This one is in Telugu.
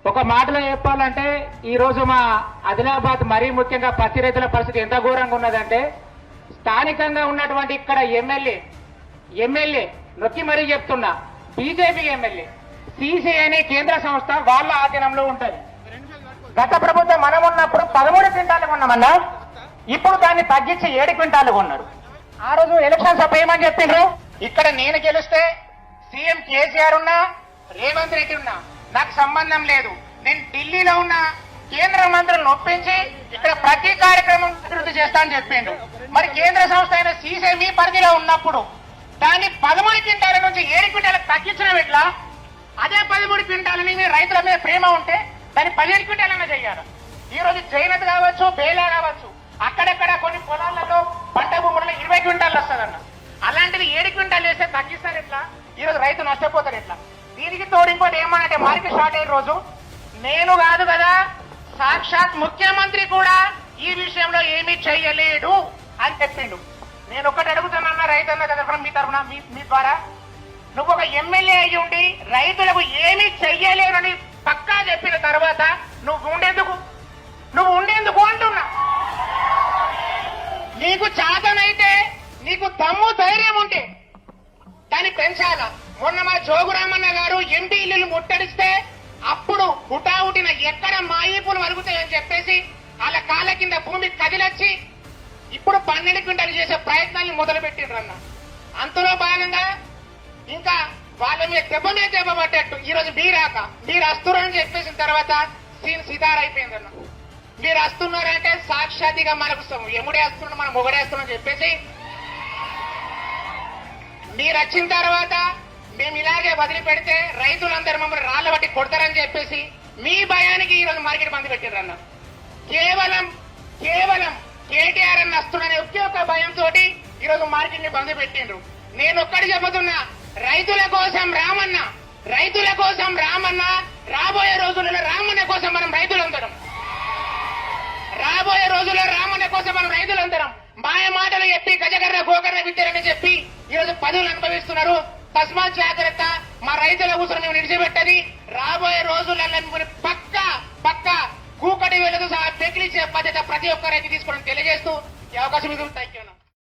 ఒక మాటలో చెప్పాలంటే ఈ రోజు మా ఆదిలాబాద్ మరీ ముఖ్యంగా పత్తి రైతుల పరిస్థితి ఎంత ఘోరంగా ఉన్నదంటే స్థానికంగా ఉన్నటువంటి ఇక్కడ ఎమ్మెల్యే నొక్కి మరీ చెప్తున్నా బీజేపీ ఎమ్మెల్యే సిసిఐ అనే కేంద్ర సంస్థ వాళ్ళ ఆధీనంలో ఉంటది. గత ప్రభుత్వం మనం ఉన్నప్పుడు 13 క్వింటాలు కొన్నామన్నా, ఇప్పుడు దాన్ని తగ్గించి 7 క్వింటాలు కొన్నారు. ఆ రోజు ఎలక్షన్స్ అప్పుడు ఏమని చెప్పిండ్రు, ఇక్కడ నేను గెలిస్తే సీఎం కేసీఆర్ ఉన్నా రేవంత్ రెడ్డి ఉన్నా నాకు సంబంధం లేదు, నేను ఢిల్లీలో ఉన్న కేంద్ర మంత్రులను ఒప్పించి ఇక్కడ ప్రతి కార్యక్రమం అభివృద్ధి చేస్తా అని చెప్పిండు. మరి కేంద్ర సంస్థ అయిన సీసీ మీ పరిధిలో ఉన్నప్పుడు దాన్ని 13 క్వింటాల నుంచి 7 క్వింటాలకు తగ్గించడం ఎట్లా? అదే 13 క్వింటాలని మీ రైతుల మీద ప్రేమ ఉంటే దాన్ని 17 క్వింటాలన్నా చేయాలి. ఈ రోజు జైనత్ కావచ్చు, బేలా కావచ్చు, అక్కడక్కడ కొన్ని పొలాలలో పంట భూములలో 20 క్వింటాలు వస్తుందన్న. అలాంటిది 7 క్వింటాలు వేస్తే తగ్గిస్తారు ఎట్లా? ఈ రోజు రైతు నష్టపోతారు ఎట్లా? దీనికి తోడు ఇంకోటి ఏమనంటే మార్కెట్ షార్ట్ అయిన రోజు నేను కాదు కదా, సాక్షాత్ ముఖ్యమంత్రి కూడా ఈ విషయంలో ఏమీ చెయ్యలేడు అని చెప్పిండు. నేను ఒక్కటి అడుగుతున్నా రైతన్న తరఫున మీ తరఫున మీ ద్వారా, నువ్వు ఒక ఎమ్మెల్యే అయ్యి ఉండి రైతులకు ఏమీ చెయ్యలేనని పక్కా చెప్పిన తర్వాత నువ్వు ఉండేందుకు అంటున్నా. నీకు చాతనైతే, నీకు దమ్ము ధైర్యం ఉంటే దాన్ని పెంచాలా. మొన్న మా జోగురామన్న గారు ఎంపీ ఇల్లు ముట్టడిస్తే అప్పుడు హుటాహుటిన ఎక్కడ మాయిపులు వరుగుతాయని చెప్పేసి వాళ్ళ కాళ్ళ కింద భూమి కదిలొచ్చి ఇప్పుడు 12 క్వింటాలు చేసే ప్రయత్నాన్ని మొదలు పెట్టిండ్రన్న. అంతలో భాగంగా ఇంకా వాళ్ళ మీద దెబ్బ పట్టేట్టు ఈ రోజు మీరు వస్తున్నారని చెప్పేసిన తర్వాత సీన్ సితారైపోయిందన్న. మీరు వస్తున్నారంటే సాక్షాత్గా మనకు ఎముడే వస్తున్నాడు, మనం మొగడేస్తున్నాం చెప్పేసి మీరు వచ్చిన తర్వాత మేము ఇలాగే వదిలిపెడితే రైతులందరూ మమ్మల్ని రాళ్ల బట్టి కొడతారని చెప్పేసి మీ భయానికి ఈ రోజు మార్కెట్ బంద్ పెట్టిండ్రన్న. కేవలం కేటీఆర్ అన్న వస్తున్నారనే ఒకే ఒక భయంతో ఈ రోజు మార్కెట్ ని బంద్ పెట్టిండ్రు. నేను ఒక్కటి చెబుతున్నా, రైతుల కోసం రామన్న, రాబోయే రోజులలో రామన్న కోసం మనం రైతులందరం, మాయ మాటలు చెప్పి గజగర్ర గోకర్ర విద్యలని చెప్పి ఈ రోజు పదవులు అనుభవిస్తున్నారు. తస్మాత్ జాగ్రత్త, మా రైతుల ఊసరు మేము నిడిచిపెట్టది. రాబోయే రోజులలో మిమ్మల్ని పక్క కూకటి వెలుగు సహా పెకిలిచ్చే బాధ్యత ప్రతి ఒక్క రైతు తీసుకోవడం తెలియజేస్తూ ఈ అవకాశం ఇది. Thank you.